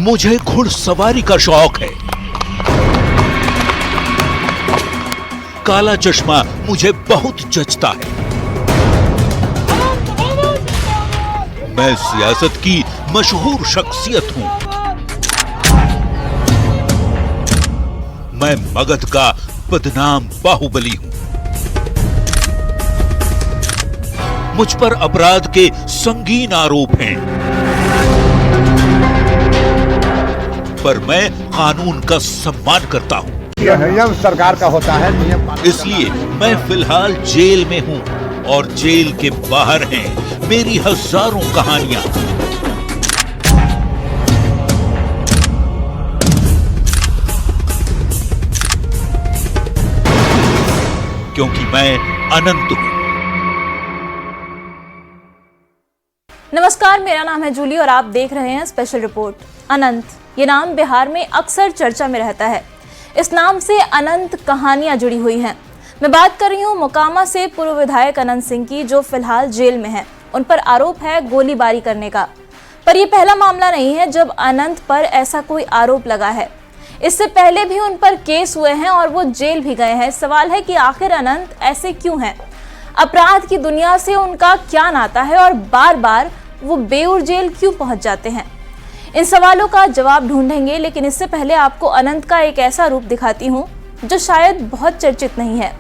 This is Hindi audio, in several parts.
मुझे घुड़सवारी का शौक है। काला चश्मा मुझे बहुत जचता है। मैं सियासत की मशहूर शख्सियत हूं। मैं मगध का बदनाम बाहुबली हूं। मुझ पर अपराध के संगीन आरोप हैं, पर मैं कानून का सम्मान करता हूं। यह नियम सरकार का होता है, नियम। इसलिए मैं फिलहाल जेल में हूं और जेल के बाहर हैं मेरी हजारों कहानियां। क्योंकि मैं अनंत हूं। नमस्कार, मेरा नाम है जूली और आप देख रहे हैं स्पेशल रिपोर्ट। अनंत, ये नाम बिहार में अक्सर चर्चा में रहता है। इस नाम से अनंत कहानियां जुड़ी हुई हैं। मैं बात कर रही हूं मोकामा से पूर्व विधायक अनंत सिंह की, जो फिलहाल जेल में हैं। उन पर आरोप है गोलीबारी करने का। पर यह पहला मामला नहीं है जब अनंत पर ऐसा कोई आरोप लगा है। इससे पहले भी उन पर केस हुए हैं और वो जेल भी गए हैं। सवाल है कि आखिर अनंत ऐसे क्यों हैं? अपराध की दुनिया से उनका क्या नाता है और बार बार वो बेऊर जेल क्यों पहुंच जाते हैं? इन सवालों का जवाब ढूंढेंगे, लेकिन इससे पहले आपको अनंत का एक ऐसा रूप दिखाती हूं जो शायद बहुत चर्चित नहीं है।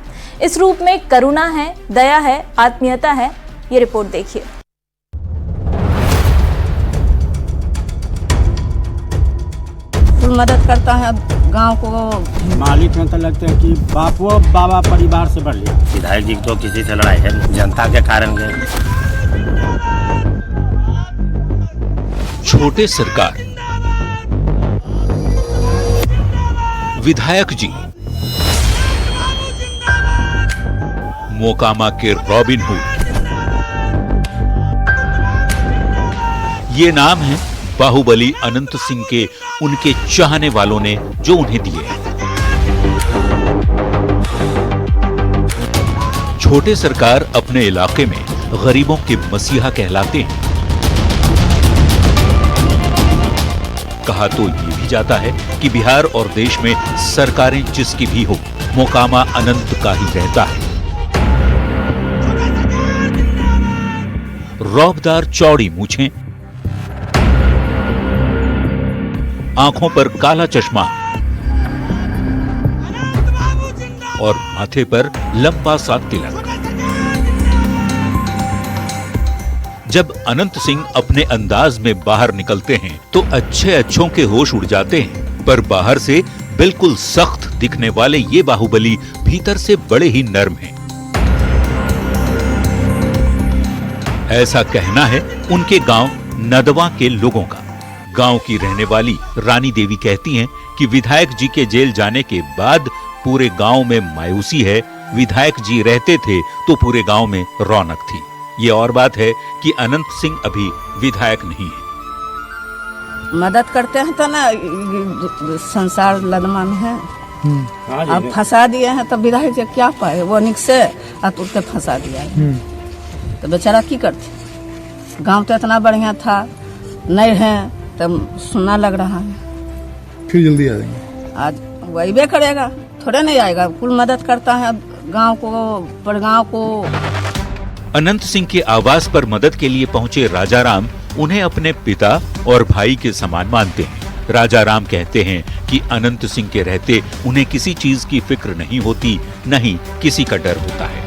इस रूप में करुणा है, दया है, आत्मीयता है। ये रिपोर्ट देखिए। मदद करता है गांव को। मालिक हैं तो लगते हैं कि बापू बाबा परिवार से बढ़ लिया। विधायक जी तो किसी से लड़ाई है, जनता के कारण गए। छोटे सरकार, विधायक जी, मोकामा के रॉबिन हुड, ये नाम है बाहुबली अनंत सिंह के उनके चाहने वालों ने जो उन्हें दिए हैं। छोटे सरकार अपने इलाके में गरीबों के मसीहा कहलाते हैं। कहा तो ये भी जाता है कि बिहार और देश में सरकारें जिसकी भी हो, मोकामा अनंत का ही रहता है। रौबदार चौड़ी मूछें, आंखों पर काला चश्मा और माथे पर लंबा सा तिलक। जब अनंत सिंह अपने अंदाज में बाहर निकलते हैं तो अच्छों के होश उड़ जाते हैं, पर बाहर से बिल्कुल सख्त दिखने वाले ये बाहुबली भीतर से बड़े ही नर्म हैं। ऐसा कहना है उनके गांव नदवा के लोगों का। गांव की रहने वाली रानी देवी कहती हैं कि विधायक जी के जेल जाने के बाद पूरे गांव में मायूसी है। विधायक जी रहते थे तो पूरे गांव में रौनक थी। ये और बात है कि अनंत सिंह अभी विधायक नहीं है। मदद करते हैं तो ना, संसार लदमा में है। अब फंसा दिए हैं तो विधायक जी क्या पाए? वो निक से तुरते फंसा दिया है। तो बेचारा की करते? गांव तो इतना बढ़िया था, नहीं है तो सुनना लग रहा है। फिर जल्दी आ जाएंगे। आज वही करेगा, थोड़े नहीं आएगा। कुल मदद करता है गांव को, परगांव को। अनंत सिंह के आवास पर मदद के लिए पहुंचे राजाराम उन्हें अपने पिता और भाई के समान मानते हैं। राजाराम कहते हैं कि अनंत सिंह के रहते उन्हें किसी चीज की फिक्र नहीं होती, न ही किसी का डर होता है।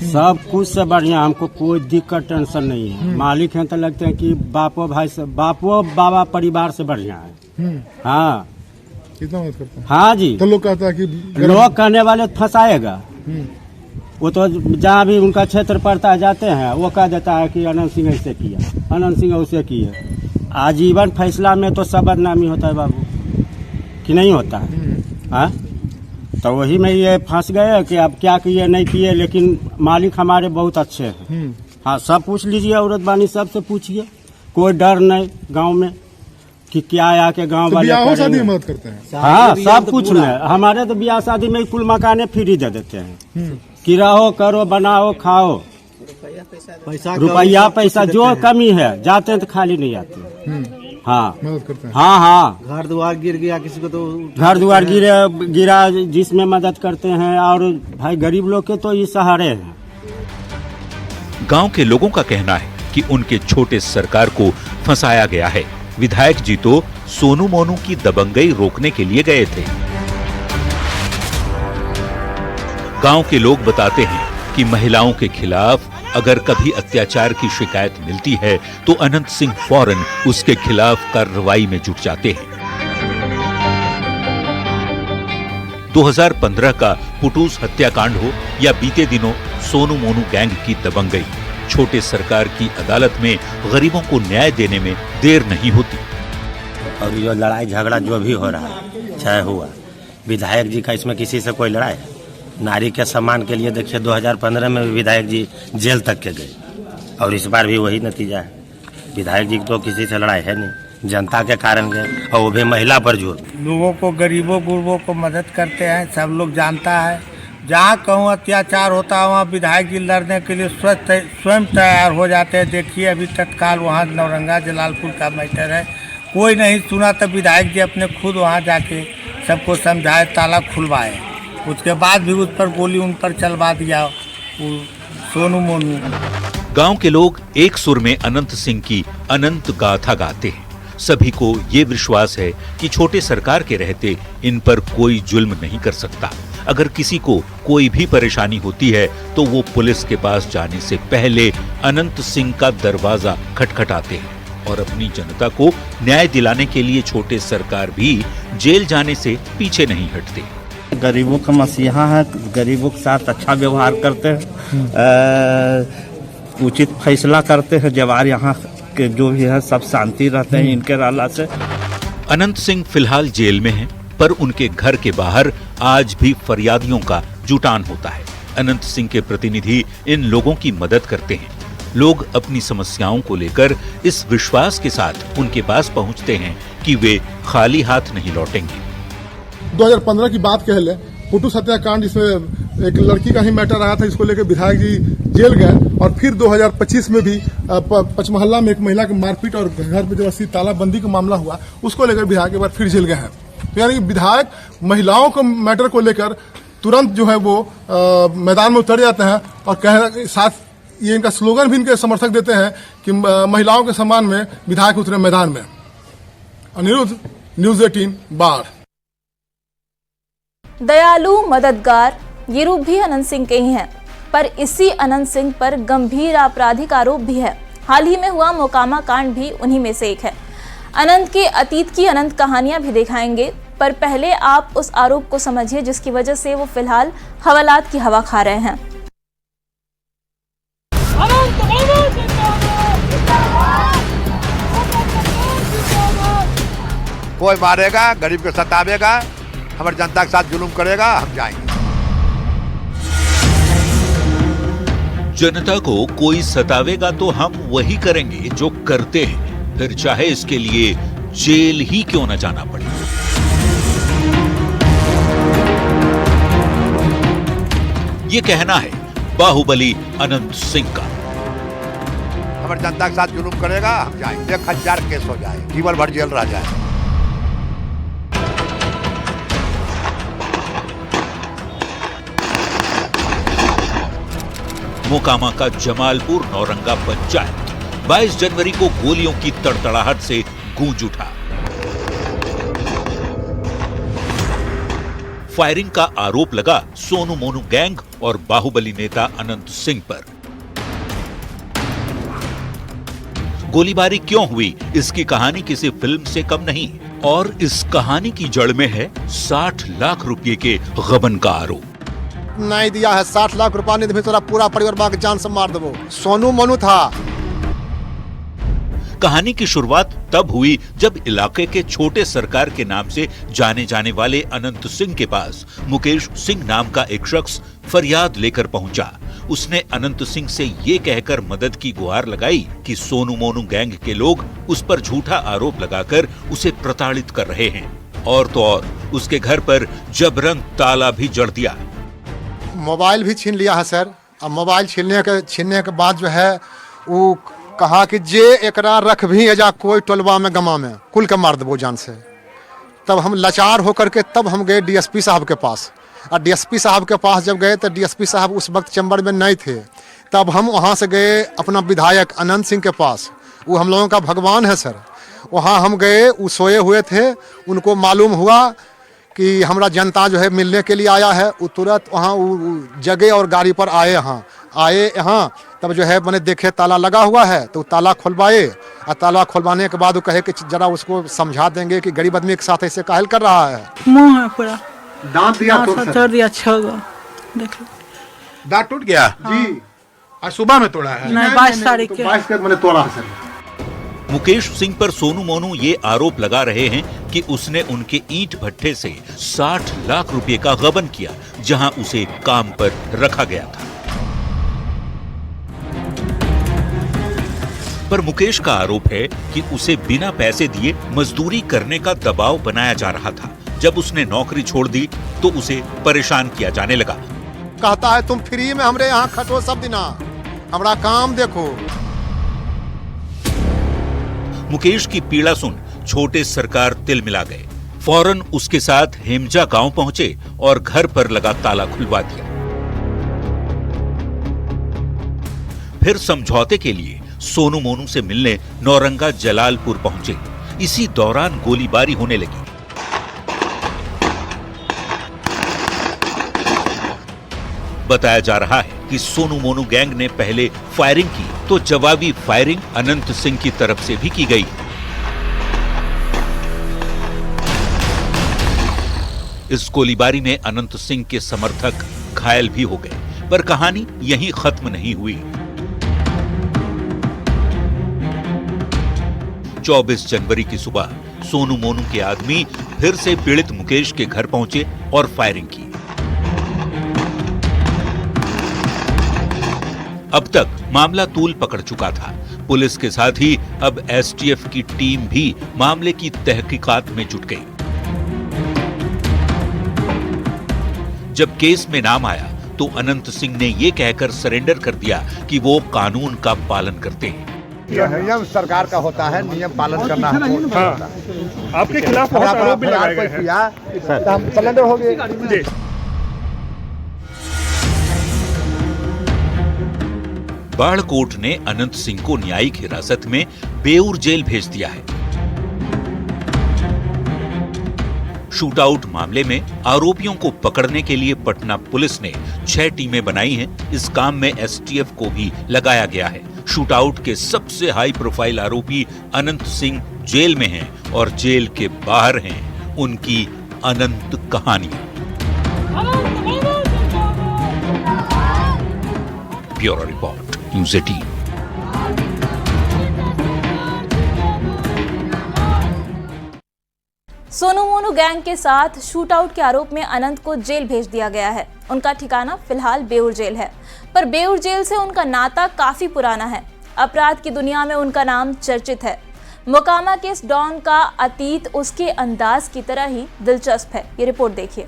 सब कुछ से बढ़िया, हमको कोई दिक्कत टेंशन नहीं है। मालिक हैं तो लगते हैं कि बापू भाई से, बापू बाबा परिवार से बढ़िया है। हाँ, कितना मदद करते हैं? हाँ जी। तो लोग कहता है कि लोग कहने वाले फंसाएगा। वो तो जहाँ भी उनका क्षेत्र पड़ता है जाते हैं, वो कह देता है कि अनंत सिंह ऐसे किया, अनंत सिंह उसे किया। आजीवन फैसला में तो सब बदनामी होता है बाबू, कि नहीं होता है? हाँ, तो वही में ये फंस गए कि अब क्या किए नहीं किए, लेकिन मालिक हमारे बहुत अच्छे हैं। हाँ, सब पूछ लीजिए, औरत बानी सबसे पूछिए, कोई डर नहीं गांव में कि क्या आके गांव वाले शादी मदद करते हैं। हाँ, सब कुछ में। हमारे तो ब्याह शादी में कुल मकाने फ्री दे देते हैं कि रहो, करो, बनाओ, खाओ। रुपया पैसा जो कमी है, जाते हैं तो खाली नहीं आते। हाँ मदद करते हैं। हाँ हाँ, घर द्वार गिर गया किसी को तो घर द्वार गिरा जिसमें मदद करते हैं। और भाई गरीब लोग के तो ये सहारे हैं। गांव के लोगों का कहना है कि उनके छोटे सरकार को फंसाया गया है। विधायक जी तो सोनू मोनू की दबंगई रोकने के लिए गए थे। गांव के लोग बताते हैं कि महिलाओं के खिलाफ अगर कभी अत्याचार की शिकायत मिलती है तो अनंत सिंह फौरन उसके खिलाफ कार्रवाई में जुट जाते हैं। 2015 का पुटूस हत्याकांड हो या बीते दिनों सोनू मोनू गैंग की दबंगई, छोटे सरकार की अदालत में गरीबों को न्याय देने में देर नहीं होती। और जो लड़ाई झगड़ा जो भी हो रहा है, चाहे हुआ, विधायक जी का इसमें किसी से कोई लड़ाई? नारी के सम्मान के लिए देखिए 2015 में भी विधायक जी जेल तक के गए और इस बार भी वही नतीजा है। विधायक जी तो किसी से लड़ाई है नहीं, जनता के कारण गए और वो भी महिला पर जोर। लोगों को, गरीबों गुरबों को मदद करते हैं, सब लोग जानता है। जहाँ कहूँ अत्याचार होता है वहाँ विधायक जी लड़ने के लिए स्वयं तैयार हो जाते हैं। देखिए अभी तत्काल वहाँ नौरंगा जलालपुर का मैटर है, कोई नहीं सुना तब विधायक जी अपने खुद वहाँ जाके सबको समझाए, ताला खुलवाए। उसके बाद भी उस पर गोली उन पर चलवा दिया वो सोनू मोनू। गांव के लोग एक सुर में अनंत सिंह की अनंत गाथा गाते हैं। सभी को ये विश्वास है कि छोटे सरकार के रहते इन पर कोई जुल्म नहीं कर सकता। अगर किसी को कोई भी परेशानी होती है तो वो पुलिस के पास जाने से पहले अनंत सिंह का दरवाजा खटखटाते हैं और अपनी जनता को न्याय दिलाने के लिए छोटे सरकार भी जेल जाने से पीछे नहीं हटते। गरीबों का मसीहा है, गरीबों के साथ अच्छा व्यवहार करते हैं, उचित फैसला करते हैं। जवार यहाँ के जो भी है सब शांति रहते हैं इनके रहला से। अनंत सिंह फिलहाल जेल में हैं, पर उनके घर के बाहर आज भी फरियादियों का जुटान होता है। अनंत सिंह के प्रतिनिधि इन लोगों की मदद करते हैं। लोग अपनी समस्याओं को लेकर इस विश्वास के साथ उनके पास पहुंचते हैं कि वे खाली हाथ नहीं लौटेंगे। 2015 की बात कह ले, पुटूस हत्याकांड जिसमें एक लड़की का ही मैटर आया था, इसको लेकर विधायक जी जेल गए। और फिर 2025 में भी पचमहल्ला में एक महिला की मारपीट और घर पे जो 80 तालाबंदी का मामला हुआ, उसको लेकर विधायक एक बार फिर जेल गए हैं। तो यानी विधायक महिलाओं को मैटर को लेकर तुरंत जो है वो मैदान में उतर जाते हैं और साथ ये इनका स्लोगन भी इनके समर्थक देते हैं कि महिलाओं के सम्मान में विधायक उतरे मैदान में। अनिरुद्ध, न्यूज़ 18 बाढ़। दयालु, मददगार, ये रूप भी अनंत सिंह के ही हैं, पर इसी अनंत सिंह पर गंभीर आपराधिक आरोप भी है। हाल ही में हुआ मोकामा कांड भी उन्हीं में से एक है। अनंत के अतीत की अनंत कहानियां भी दिखाएंगे, पर पहले आप उस आरोप को समझिए जिसकी वजह से वो फिलहाल हवालात की हवा खा रहे हैं। कोई मारेगा, गरीब को सतावेगा, हमारी जनता के साथ जुल्म करेगा, हम जाएंगे। जनता को कोई सतावेगा तो हम वही करेंगे जो करते हैं, फिर चाहे इसके लिए जेल ही क्यों न जाना पड़े। ये कहना है बाहुबली अनंत सिंह का। हमारी जनता के साथ जुल्म करेगा, हम जाएंगे। 1000 केस हो जाए, जीवन भर जेल रह जाए। मोकामा का जमालपुर नौरंगा पंचायत 22 जनवरी को गोलियों की तड़तड़ाहट से गूंज उठा। फायरिंग का आरोप लगा सोनू मोनू गैंग और बाहुबली नेता अनंत सिंह पर। गोलीबारी क्यों हुई, इसकी कहानी किसी फिल्म से कम नहीं, और इस कहानी की जड़ में है 60 लाख रुपए के गबन का आरोप। नहीं दिया है 60 लाख रुपया, नहीं तो तेरा पूरा परिवार मां के जान से मार देवो। सोनू मोनू था। कहानी की शुरुआत तब हुई जब इलाके के छोटे सरकार के नाम से जाने जाने वाले अनंत सिंह के पास मुकेश सिंह नाम का एक शख्स फरियाद लेकर पहुंचा। उसने अनंत सिंह से ये कहकर मदद की गुहार लगाई कि सोनू मोनू गैंग के लोग उस पर झूठा आरोप लगाकर उसे प्रताड़ित कर रहे हैं, और तो और उसके घर पर जबरन ताला भी जड़ दिया। मोबाइल भी छीन लिया है सर। अब मोबाइल छीनने के बाद जो है वो कहा कि जे एकरा रख भी एजा कोई टोलवा में गमा में कुल के मार देबो जान से। तब हम लाचार होकर के तब हम गए डीएसपी साहब के पास, और डीएसपी साहब के पास जब गए तो डीएसपी साहब उस वक्त चैम्बर में नहीं थे। तब हम वहाँ से गए अपना विधायक अनंत सिंह के पास, वो हम लोगों का भगवान है सर। वहाँ हम गए, वो सोए हुए थे, उनको मालूम हुआ कि हमारा जनता जो है मिलने के लिए आया है। वो तुरंत वहाँ जगह और गाड़ी पर आए यहाँ तब जो है मैंने देखे ताला लगा हुआ है, तो ताला खुलवाए, और ताला खुलवाने के बाद वो कहे कि जरा उसको समझा देंगे कि गरीब आदमी के साथ ऐसे काहल कर रहा है। मुँह है पूरा, दांत दिया तोड़ दिया, छगा देख लो, दांत टूट गया जी। आज सुबह में तोड़ा है? नहीं 22 तारीख के 22 मैंने तोड़ा है सर। मुकेश सिंह पर सोनू मोनू ये आरोप लगा रहे हैं कि उसने उनके ईंट भट्ठे से 60 लाख रुपए का गबन किया, जहां उसे काम पर रखा गया था। पर मुकेश का आरोप है कि उसे बिना पैसे दिए मजदूरी करने का दबाव बनाया जा रहा था। जब उसने नौकरी छोड़ दी तो उसे परेशान किया जाने लगा। कहता है तुम फ्री में हमरे यहाँ खटो सब दिना, हमारा काम देखो। मुकेश की पीड़ा सुन छोटे सरकार तिल मिला गए। फौरन उसके साथ हेमजा गांव पहुंचे और घर पर लगा ताला खुलवा दिया। फिर समझौते के लिए सोनू मोनू से मिलने नौरंगा जलालपुर पहुंचे। इसी दौरान गोलीबारी होने लगी। बताया जा रहा है कि सोनू मोनू गैंग ने पहले फायरिंग की तो जवाबी फायरिंग अनंत सिंह की तरफ से भी की गई। इस गोलीबारी में अनंत सिंह के समर्थक घायल भी हो गए। पर कहानी यहीं खत्म नहीं हुई। 24 जनवरी की सुबह सोनू मोनू के आदमी फिर से पीड़ित मुकेश के घर पहुंचे और फायरिंग की। अब तक मामला तूल पकड़ चुका था। पुलिस के साथ ही अब एसटीएफ की टीम भी मामले की तहकीकात में जुट गई। जब केस में नाम आया तो अनंत सिंह ने ये कहकर सरेंडर कर दिया कि वो कानून का पालन करते हैं। नियम सरकार का होता है, नियम पालन करना है। आपके खिलाफ बहुत आरोप भी लगाए गए हैं। हम सरेंडर हो गए। बाढ़कोट ने अनंत सिंह को न्यायिक हिरासत में बेऊर जेल भेज दिया है। शूटआउट मामले में आरोपियों को पकड़ने के लिए पटना पुलिस ने 6 टीमें बनाई हैं। इस काम में एसटीएफ को भी लगाया गया है। शूटआउट के सबसे हाई प्रोफाइल आरोपी अनंत सिंह जेल में हैं और जेल के बाहर हैं उनकी अनंत कहानियां। Bureau report, news 18। Sonu Monu gang के साथ शूटआउट के आरोप में अनंत को जेल भेज दिया गया है। उनका ठिकाना फिलहाल बेऊर जेल है, पर बेऊर जेल से उनका नाता काफी पुराना है। अपराध की दुनिया में उनका नाम चर्चित है। मोकामा के इस डॉन का अतीत उसके अंदाज की तरह ही दिलचस्प है। ये रिपोर्ट देखिए।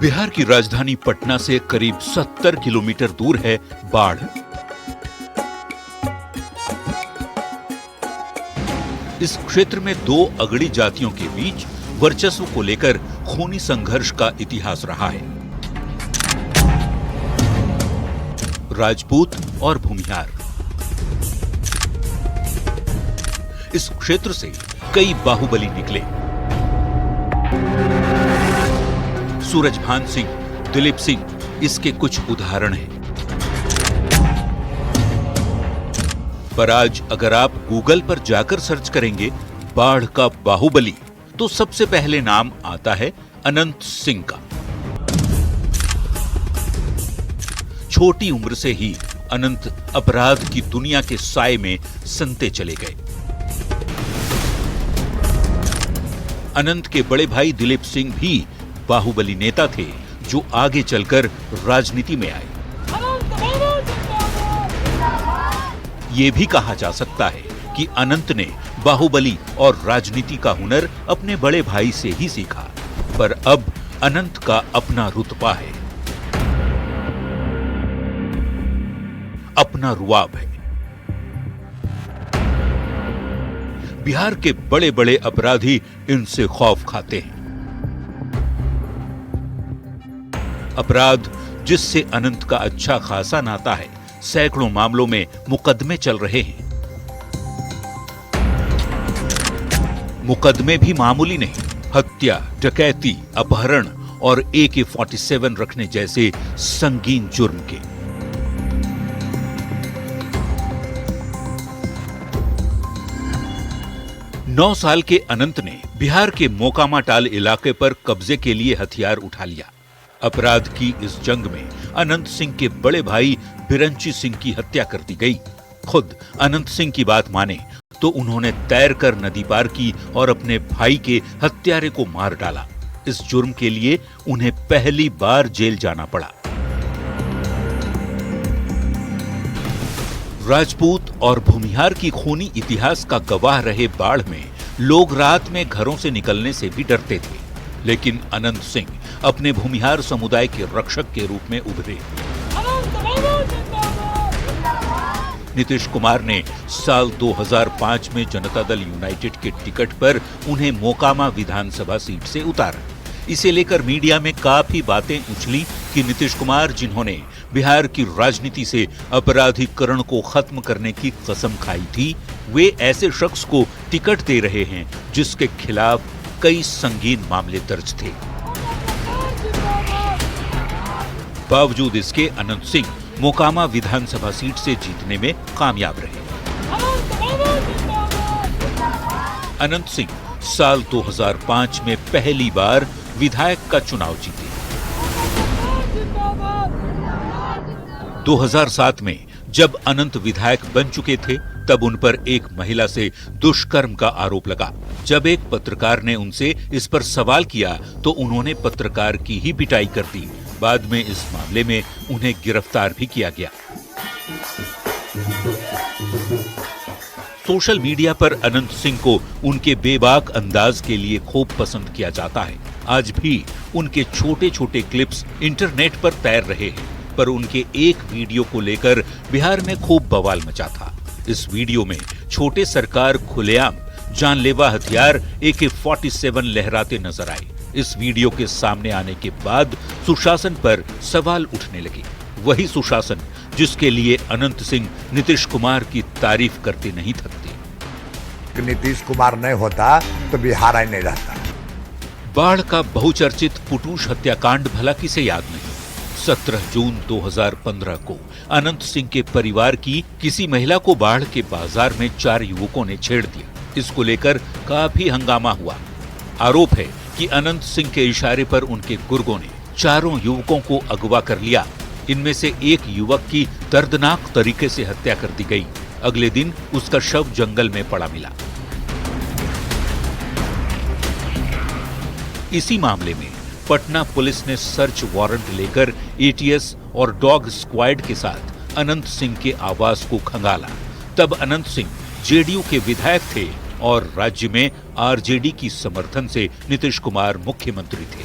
बिहार की राजधानी पटना से करीब 70 किलोमीटर दूर है बाढ़। इस क्षेत्र में 2 अगड़ी जातियों के बीच वर्चस्व को लेकर खूनी संघर्ष का इतिहास रहा है। राजपूत और भूमिहार। इस क्षेत्र से कई बाहुबली निकले। सूरजभान सिंह, दिलीप सिंह इसके कुछ उदाहरण हैं। पर आज अगर आप गूगल पर जाकर सर्च करेंगे बाढ़ का बाहुबली, तो सबसे पहले नाम आता है अनंत सिंह का। छोटी उम्र से ही अनंत अपराध की दुनिया के साए में संते चले गए। अनंत के बड़े भाई दिलीप सिंह भी बाहुबली नेता थे, जो आगे चलकर राजनीति में आए। ये भी कहा जा सकता है कि अनंत ने बाहुबली और राजनीति का हुनर अपने बड़े भाई से ही सीखा, पर अब अनंत का अपना रुतबा है, अपना रुआब है। बिहार के बड़े बड़े अपराधी इनसे खौफ खाते हैं। अपराध जिससे अनंत का अच्छा खासा नाता है, सैकड़ों मामलों में मुकदमे चल रहे हैं। मुकदमे भी मामूली नहीं, हत्या, डकैती, अपहरण और AK-47 रखने जैसे संगीन जुर्म के। नौ साल के अनंत ने बिहार के मोकामाटाल इलाके पर कब्जे के लिए हथियार उठा लिया। अपराध की इस जंग में अनंत सिंह के बड़े भाई बिरंची सिंह की हत्या कर दी गई। खुद अनंत सिंह की बात माने तो उन्होंने तैरकर नदी पार की और अपने भाई के हत्यारे को मार डाला। इस जुर्म के लिए उन्हें पहली बार जेल जाना पड़ा। राजपूत और भूमिहार की खूनी इतिहास का गवाह रहे बाढ़ में लोग रात में घरों से निकलने से भी डरते थे, लेकिन अनंत सिंह अपने भूमिहार समुदाय के रक्षक के रूप में उभरे। नीतीश कुमार ने साल 2005 में जनता दल यूनाइटेड के टिकट पर उन्हें मोकामा विधानसभा सीट से उतारा। इसे लेकर मीडिया में काफी बातें उछली कि नीतीश कुमार, जिन्होंने बिहार की राजनीति से अपराधीकरण को खत्म करने की कसम खाई थी, वे ऐसे शख्स को टिकट दे रहे हैं जिसके खिलाफ कई संगीन मामले दर्ज थे। बावजूद इसके अनंत सिंह मोकामा विधानसभा सीट से जीतने में कामयाब रहे। अनंत सिंह साल 2005 में पहली बार विधायक का चुनाव जीते। 2007 में जब अनंत विधायक बन चुके थे, तब उन पर एक महिला से दुष्कर्म का आरोप लगा। जब एक पत्रकार ने उनसे इस पर सवाल किया तो उन्होंने पत्रकार की ही पिटाई कर दी। बाद में इस मामले में उन्हें गिरफ्तार भी किया गया। सोशल मीडिया पर अनंत सिंह को उनके बेबाक अंदाज के लिए खूब पसंद किया जाता है। आज भी उनके छोटे छोटे क्लिप्स इंटरनेट पर तैर रहे हैं, पर उनके एक वीडियो को लेकर बिहार में खूब बवाल मचा था। इस वीडियो में छोटे सरकार खुलेआम जानलेवा हथियार AK-47 लहराते नजर आए। इस वीडियो के सामने आने के बाद सुशासन पर सवाल उठने लगे। वही सुशासन जिसके लिए अनंत सिंह नीतीश कुमार की तारीफ करते नहीं थकते। नीतीश कुमार नहीं होता तो बिहार ही नहीं रहता। बाढ़ का बहुचर्चित पुटूश हत्याकांड भला किसे याद नहीं। 17 जून 2015 को अनंत सिंह के परिवार की किसी महिला को बाढ़ के बाजार में 4 युवकों ने छेड़ दिया। इसको लेकर काफी हंगामा हुआ। आरोप है कि अनंत सिंह के इशारे पर उनके गुर्गों ने चारों युवकों को अगवा कर लिया। इनमें से एक युवक की दर्दनाक तरीके से हत्या कर दी गई। अगले दिन उसका शव जंगल में पड़ा मिला। इसी मामले में पटना पुलिस ने सर्च वारंट लेकर ATS और डॉग स्क्वाड के साथ अनंत सिंह के आवास को खंगाला। तब अनंत सिंह JDU के विधायक थे और राज्य में RJD की समर्थन से नीतीश कुमार मुख्यमंत्री थे।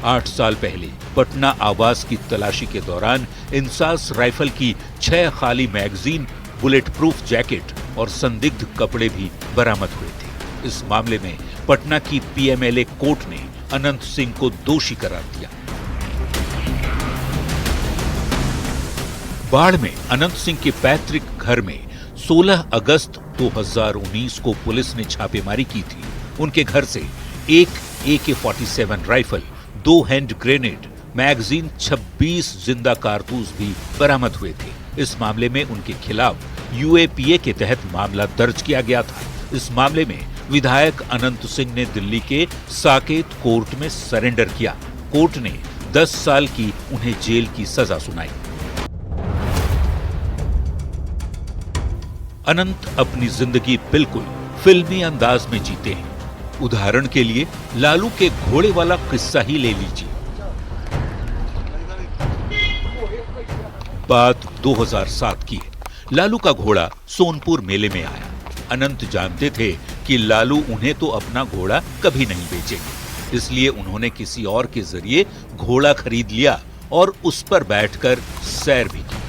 8 साल पहले पटना आवास की तलाशी के दौरान इंसास राइफल की 6 खाली मैगजीन, बुलेट प्रूफ जैकेट और संदिग्ध कपड़े भी बरामद हुए थे। इस मामले में पटना की PMLA कोर्ट ने अनंत सिंह को दोषी करार दिया। बाढ़ में अनंत सिंह के पैतृक घर में 16 अगस्त 2019 को पुलिस ने छापेमारी की थी। उनके घर से एक AK-47 rifle, 2 hand grenade, magazine, 26 जिंदा कारतूस भी बरामद हुए थे। इस मामले में उनके खिलाफ UAPA के तहत मामला दर्ज किया गया था। इस मामले में विधायक अनंत सिंह ने दिल्ली के साकेत कोर्ट में सरेंडर किया। कोर्ट ने 10 साल की उन्हें जेल की सजा सुनाई। अनंत अपनी जिंदगी बिल्कुल फिल्मी अंदाज में जीते हैं। उदाहरण के लिए लालू के घोड़े वाला किस्सा ही ले लीजिए। बात 2007 की है। लालू का घोड़ा सोनपुर मेले में आया। अनंत जानते थे कि लालू उन्हें तो अपना घोड़ा कभी नहीं बेचेंगे, इसलिए उन्होंने किसी और के जरिए घोड़ा खरीद लिया और उस पर बैठकर सैर भी की।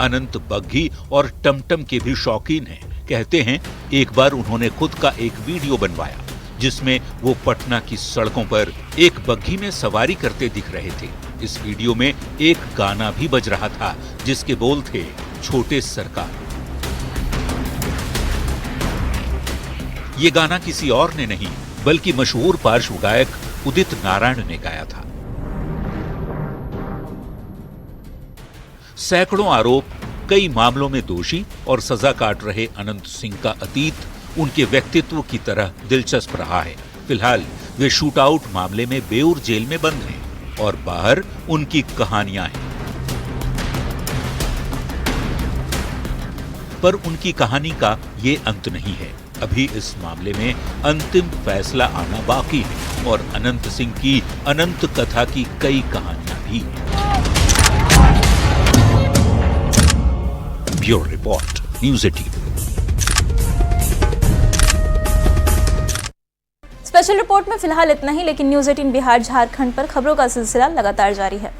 अनंत बग्घी और टमटम के भी शौकीन हैं। कहते हैं एक बार उन्होंने खुद का एक वीडियो बनवाया जिसमें वो पटना की सड़कों पर एक बग्घी में सवारी करते दिख रहे थे। इस वीडियो में एक गाना भी बज रहा था जिसके बोल थे, छोटे सरकार। ये गाना किसी और ने नहीं बल्कि मशहूर पार्श्व गायक उदित नारायण ने गाया था। सैकड़ों आरोप, कई मामलों में दोषी और सजा काट रहे अनंत सिंह का अतीत उनके व्यक्तित्व की तरह दिलचस्प रहा है। फिलहाल वे शूट आउट मामले में बेऊर जेल में बंद हैं और बाहर उनकी कहानियां हैं। पर उनकी कहानी का ये अंत नहीं है। अभी इस मामले में अंतिम फैसला आना बाकी है और अनंत सिंह की अनंत कथा की कई कहानियां भी। Bureau report, news 18। Special report में फिलहाल इतना ही, लेकिन न्यूज़ 18 बिहार झारखंड पर खबरों का सिलसिला लगातार जारी है।